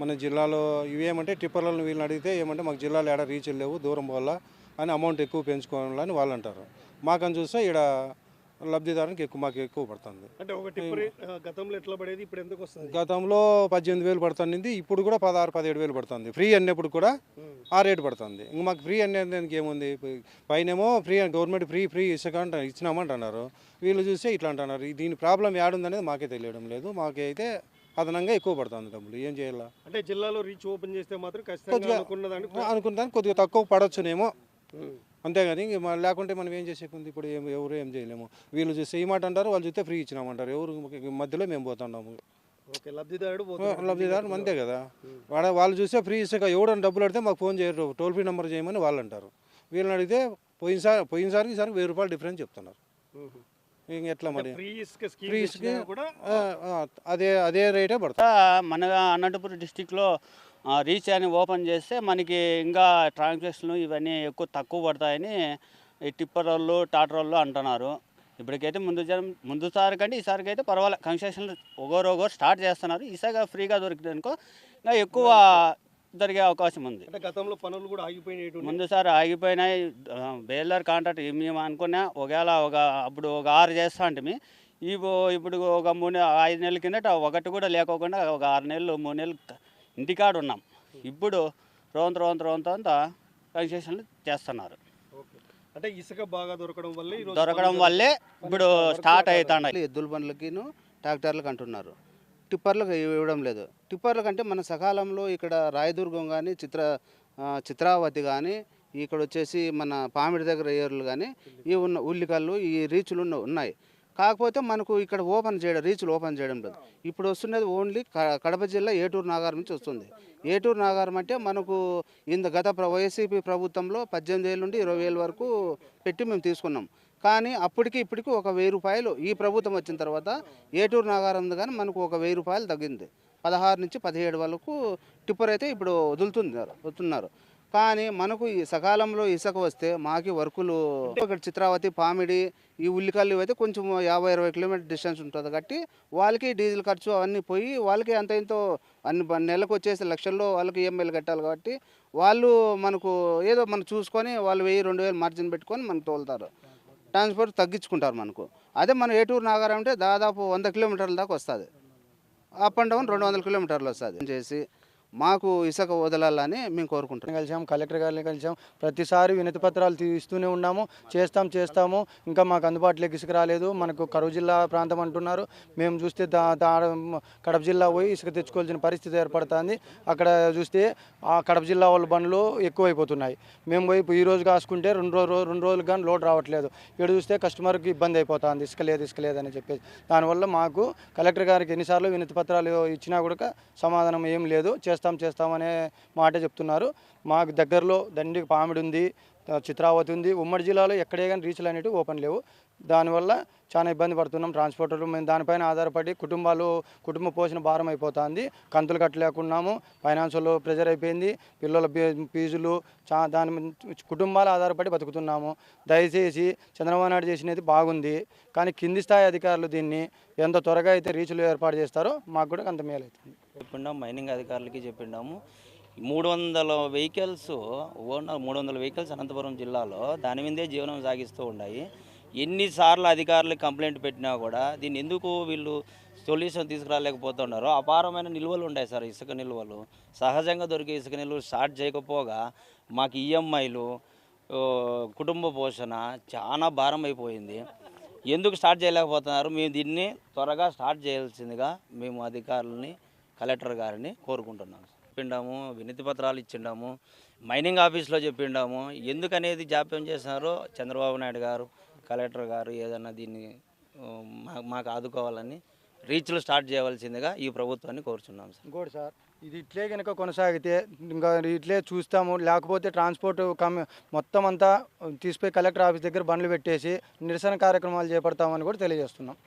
మన జిల్లాలో ఇవేమంటే టిప్పర్లను వీళ్ళని అడిగితే ఏమంటే మాకు జిల్లాలో ఏడా రీచ్లు లేవు దూరం వల్ల అని అమౌంట్ ఎక్కువ పెంచుకోవాలని వాళ్ళు అంటారు. మాకని చూస్తే ఇక్కడ లబ్ధిదారునికి మాకు ఎక్కువ పడుతుంది. అంటే ఒక టిప్పర్ గతంలో ఎట్లా పడేది, ఇప్పుడు ఎందుకు వస్తుంది? గతంలో 18,000 పడుతుంది, ఇప్పుడు కూడా 16,000-17,000 పడుతుంది. ఫ్రీ అన్నప్పుడు కూడా ఆ రేటు పడుతుంది. ఇంక మాకు ఫ్రీ అనేది ఏముంది, పైనేమో ఫ్రీ గవర్నమెంట్ ఫ్రీ ఇసుక ఇచ్చినామంటున్నారు. వీళ్ళు చూస్తే ఇట్లా అంటున్నారు. దీని ప్రాబ్లం ఏడుందనేది మాకే తెలియడం లేదు. మాకైతే అదనంగా ఎక్కువ పడుతుంది డబ్బులు. ఏం చేయాలా అంటే జిల్లాలో రీచ్ ఓపెన్ చేస్తే మాత్రం ఖచ్చితంగా అనుకున్నదానికి కొద్దిగా తక్కువ పడవచ్చునేమో, అంతేగాని ఇంక లేకుంటే మనం ఏం చేసేకుంది. ఇప్పుడు ఎవరు ఏం చేయలేము. వీళ్ళు చూస్తే ఈ మాట అంటారు, వాళ్ళు చూస్తే ఫ్రీ ఇచ్చినామంటారు. ఎవరు మధ్యలో మేము పోతున్నాము. లబ్ధిదారు అంతే కదా. వాళ్ళు చూస్తే ఫ్రీ ఇసుక ఎవడని డబ్బులు అడితే మాకు ఫోన్ చేయరు, టోల్ ఫ్రీ నెంబర్ చేయమని వాళ్ళు అంటారు. వీళ్ళని అడిగితే పోయినసారికి ఈసారి 1000 రూపాయలు డిఫరెన్స్ చెప్తున్నారు. ఇంక ఎట్లా మరి ఫ్రీ ఇసుక అదే రేటే పడుతుంది. మన అనంతపురం డిస్టిక్లో రీచ్ అని ఓపెన్ చేస్తే మనకి ఇంకా ట్రాన్సాక్షన్లు ఇవన్నీ తక్కువ పడతాయని ఈ టిప్పర్ వాళ్ళు టాటర్ వాళ్ళు అంటున్నారు. ఇప్పటికైతే ముందుసారి కంటే ఈసారికి అయితే పర్వాలేదు, కన్స్ట్రక్షన్లు ఒకరు స్టార్ట్ చేస్తున్నారు. ఈసారి ఫ్రీగా దొరికిందనుకో ఇంకా ఎక్కువ జరిగే అవకాశం ఉంది. గతంలో పనులు కూడా ఆగిపోయినాయి, ముందుసారి ఆగిపోయినాయి. బేల్దార్ కాంట్రాక్ట్ మేము అనుకున్నా ఒకవేళ అప్పుడు 6 చేస్తా అంటే ఇప్పుడు ఒక 5 నెలల కిందట ఒకటి కూడా లేకోకుండా ఒక 6 నెలలు 3 నెలలు ఇంటికాడ ఉన్నాం. ఇప్పుడు అంతా కన్స్ట్రక్షన్లు చేస్తున్నారు. అంటే ఇసుక బాగా దొరకడం వల్లే ఇప్పుడు స్టార్ట్ అవుతాయి. ఎద్దుల బండ్లకిను ట్రాక్టర్లకు అంటున్నారు, టిప్పర్లకు ఇవ్వడం లేదు. టిప్పర్లకు అంటే మన సకాలంలో ఇక్కడ రాయదుర్గం కానీ చిత్రావతి కానీ ఇక్కడ వచ్చేసి మన పామిడి దగ్గర ఏర్లు కానీ ఈ ఉన్న ఉల్లికల్లు ఈ రీచులు ఉన్నాయి. కాకపోతే మనకు ఇక్కడ రీచ్లు ఓపెన్ చేయడం లేదు. ఇప్పుడు వస్తున్నది ఓన్లీ కడప జిల్లా ఏటూరు నాగారం నుంచి వస్తుంది. ఏటూరు నాగారం అంటే మనకు గత వైసీపీ ప్రభుత్వంలో 18,000 నుండి 20,000 వరకు పెట్టి మేము తీసుకున్నాం. కానీ అప్పటికి ఇప్పటికి ఒక 1,000 రూపాయలు ఈ ప్రభుత్వం వచ్చిన తర్వాత ఏటూరు నాగారం కానీ మనకు ఒక 1,000 రూపాయలు తగ్గింది. 16 నుంచి 17 వరకు టిప్పర్ అయితే ఇప్పుడు వదులుతున్నారు. కానీ మనకు ఈ సకాలంలో ఇసుక వస్తే మాకి వర్కులు ఇక్కడ చిత్రావతి పామిడి ఈ ఉల్లికల్లు అయితే కొంచెం 50-20 కిలోమీటర్ డిస్టెన్స్ ఉంటుంది కాబట్టి వాళ్ళకి డీజిల్ ఖర్చు అవన్నీ పోయి వాళ్ళకి అంత ఇంతో నెలకు వచ్చేసి లక్షల్లో వాళ్ళకి ఈఎంఐలు కట్టాలి. కాబట్టి వాళ్ళు మనకు ఏదో మనం చూసుకొని వాళ్ళు 1,000-2,000 మార్జిన్ పెట్టుకొని మనకు తోలుతారు, ట్రాన్స్పోర్ట్ తగ్గించుకుంటారు మనకు. అదే మనం ఏటూరు నాగారం అంటే దాదాపు 100 కిలోమీటర్ల దాకా వస్తుంది, అప్ అండ్ డౌన్ 200 కిలోమీటర్లు వస్తుంది. చేసి మాకు ఇసుక వదలాలని మేము కోరుకుంటున్నాం. కలిసాము, కలెక్టర్ గారిని కలిసాము. ప్రతిసారి వినతి పత్రాలు తీస్తూనే ఉన్నాము. చేస్తాము. ఇంకా మాకు అందుబాటులోకి ఇసుక రాలేదు. మనకు కరువు జిల్లా ప్రాంతం అంటున్నారు. మేము చూస్తే కడప జిల్లా పోయి ఇసుక తెచ్చుకోవాల్సిన పరిస్థితి ఏర్పడుతుంది. అక్కడ చూస్తే ఆ కడప జిల్లా వాళ్ళ బండ్లు ఎక్కువైపోతున్నాయి. మేము పోయి ఈ రోజు కాసుకుంటే 2 రోజులకు కానీ లోడ్ రావట్లేదు. ఇక్కడ చూస్తే కస్టమర్కి ఇబ్బంది అయిపోతుంది, ఇసుక లేదని చెప్పేసి. దానివల్ల మాకు కలెక్టర్ గారికి ఎన్నిసార్లు వినతి పత్రాలు ఇచ్చినా కూడా సమాధానం ఏం లేదు. చేస్తామనే మాట చెప్తున్నారు. మాకు దగ్గరలో దండికి పామిడి ఉంది, చిత్రావతి ఉంది. ఉమ్మడి జిల్లాలో ఎక్కడే కానీ రీచ్లు అనేవి ఓపెన్ లేవు. దానివల్ల చాలా ఇబ్బంది పడుతున్నాం ట్రాన్స్పోర్టర్లు. మేము దానిపైన ఆధారపడి కుటుంబ పోషణ భారం అయిపోతుంది. కంతులు కట్టలేకున్నాము, ఫైనాన్షియల్ ప్రెజర్ అయిపోయింది, పిల్లల ఫీజులు దాని కుటుంబాలు ఆధారపడి బతుకుతున్నాము. దయచేసి చంద్రబాబు నాయుడు చేసినది బాగుంది, కానీ కింది స్థాయి అధికారులు దీన్ని ఎంత త్వరగా అయితే రీచ్లు ఏర్పాటు చేస్తారో మాకు కూడా అంత మేలు అవుతుంది. చెప్పిండాము, మైనింగ్ అధికారులకి చెప్పిండాము. 300 వెహికల్స్ 300 వెహికల్స్ అనంతపురం జిల్లాలో దాని మీదే జీవనం సాగిస్తూ ఉన్నాయి. ఎన్నిసార్లు అధికారులకు కంప్లైంట్ పెట్టినా కూడా దీన్ని ఎందుకు వీళ్ళు సొల్యూషన్ తీసుకురాలేకపోతున్నారో. అపారమైన నిల్వలు ఉన్నాయి సార్, ఇసుక నిల్వలు. సహజంగా దొరికే ఇసుక నిల్వలు స్టార్ట్ చేయకపోగా మాకు ఈఎంఐలు, కుటుంబ పోషణ చాలా భారం అయిపోయింది. ఎందుకు స్టార్ట్ చేయలేకపోతున్నారు? మేము దీన్ని త్వరగా స్టార్ట్ చేయాల్సిందిగా మేము అధికారులని, కలెక్టర్ గారిని కోరుకుంటున్నాము. చెప్పిండాము, వినతి పత్రాలు ఇచ్చిండాము, మైనింగ్ ఆఫీస్లో చెప్పిండాము. ఎందుకనేది జాప్యం చేసినారో చంద్రబాబు నాయుడు గారు, కలెక్టర్ గారు ఏదన్నా దీన్ని మాకు ఆదుకోవాలని, రీచ్లు స్టార్ట్ చేయవలసిందిగా ఈ ప్రభుత్వాన్ని కోరుచున్నాం సార్. ఇంకోటి సార్, ఇది ఇట్లే కనుక కొనసాగితే ఇంకా ఇట్లే చూస్తాము. లేకపోతే ట్రాన్స్పోర్ట్ మొత్తం అంతా తీసుకుపోయి కలెక్టర్ ఆఫీస్ దగ్గర బండ్లు పెట్టేసి నిరసన కార్యక్రమాలు చేపడతామని కూడా తెలియజేస్తున్నాం.